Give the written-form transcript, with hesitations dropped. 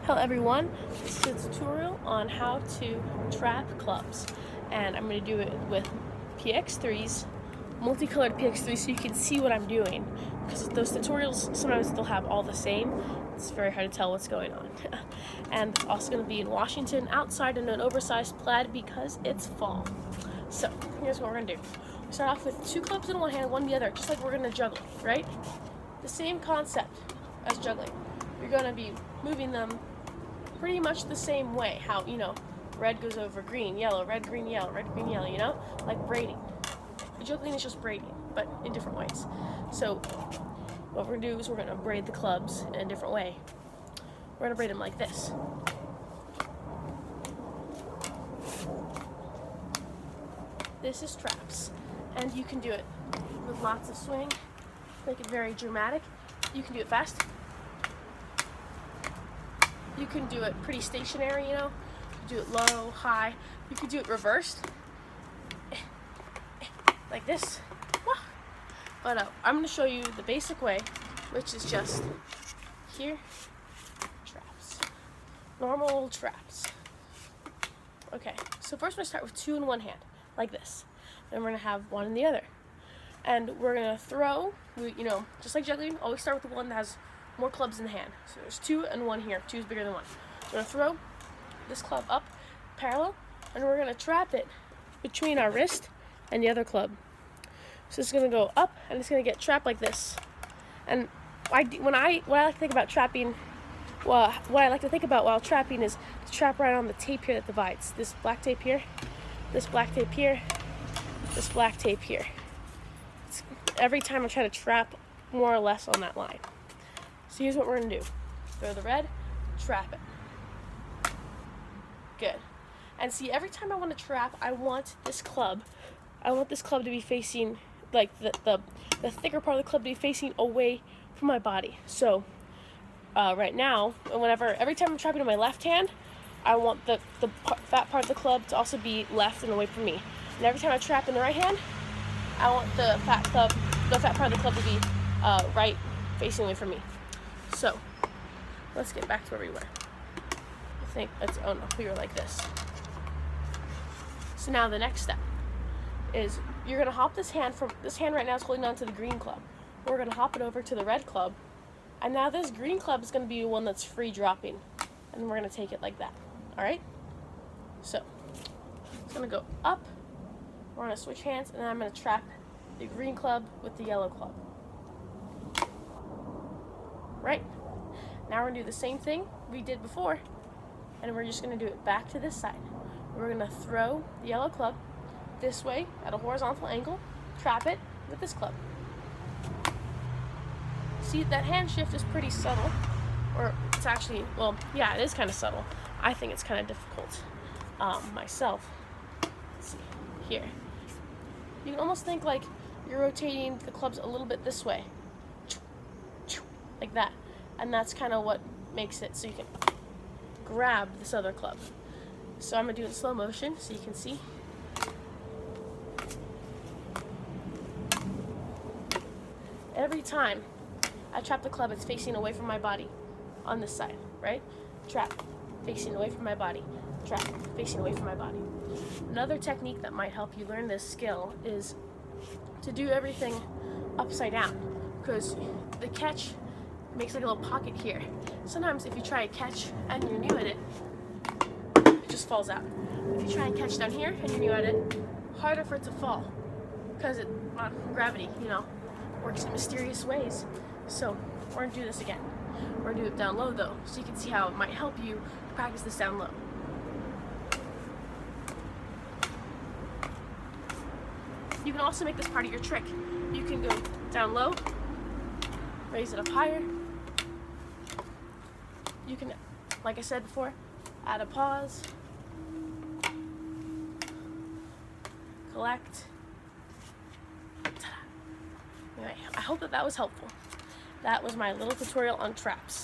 Hello everyone, this is a tutorial on how to trap clubs, and I'm going to do it with PX3s, multicolored PX3s, so you can see what I'm doing, because those tutorials sometimes they'll have all the same. It's very hard to tell what's going on. And it's also going to be in Washington, outside in an oversized plaid because it's fall. So here's what we're going to do. We start off with 2 clubs in one hand, one in the other, just like we're going to juggle, right? The same concept as juggling. You're going to be moving them pretty much the same way. How, red goes over green, yellow, red, green, yellow, like braiding. Juggling is just braiding, but in different ways. So what we're going to do is we're going to braid the clubs in a different way. We're going to braid them like this. This is traps, and you can do it with lots of swing, make it very dramatic. You can do it fast. You can do it pretty stationary, You can do it low, high. You can do it reversed, like this. But I'm going to show you the basic way, which is just here, traps. Normal traps. Okay, so first we're going to start with 2 in one hand, like this. Then we're going to have 1 in the other. And we're going to throw, just like juggling, always start with the one that has more clubs in the hand. So there's 2 and 1 here. 2 is bigger than 1. We're going to throw this club up parallel, and we're going to trap it between our wrist and the other club. So it's going to go up, and it's going to get trapped like this. And what I like to think about trapping, what I like to think about while trapping is to trap right on the tape here that divides. This black tape here, this black tape here, this black tape here. Every time I try to trap more or less on that line. So here's what we're going to do. Throw the red, trap it. Good. And see, every time I want to trap, I want this club to be facing, like the thicker part of the club to be facing away from my body. So right now, every time I'm trapping in my left hand, I want the fat part of the club to also be left and away from me. And every time I trap in the right hand, I want the fat part of the club to be right, facing away from me. So let's get back to where we were. We were like this. So now the next step is you're gonna hop this hand right now is holding on to the green club. We're gonna hop it over to the red club, and now this green club is gonna be the one that's free dropping, and we're gonna take it like that. All right. So it's gonna go up. We're gonna switch hands, and then I'm gonna trap the green club with the yellow club. Right. Now we're gonna do the same thing we did before, and we're just gonna do it back to this side. We're gonna throw the yellow club this way at a horizontal angle, trap it with this club. See, that hand shift is pretty subtle, or it's actually, it is kind of subtle. I think it's kind of difficult myself. Let's see, here. You can almost think like you're rotating the clubs a little bit this way, like that. And that's kind of what makes it so you can grab this other club. So I'm going to do it in slow motion so you can see. Every time I trap the club, it's facing away from my body on this side, right? Trap, facing away from my body. Trap, facing away from my body. Another technique that might help you learn this skill is to do everything upside down, because the catch makes like a little pocket here. Sometimes if you try a catch and you're new at it, it just falls out. If you try and catch down here and you're new at it, harder for it to fall, because gravity, works in mysterious ways. So we're gonna do this again. We're gonna do it down low though, so you can see how it might help you practice this down low. You can also make this part of your trick. You can go down low, raise it up higher. You can, like I said before, add a pause, collect. Anyway, I hope that was helpful. That was my little tutorial on traps.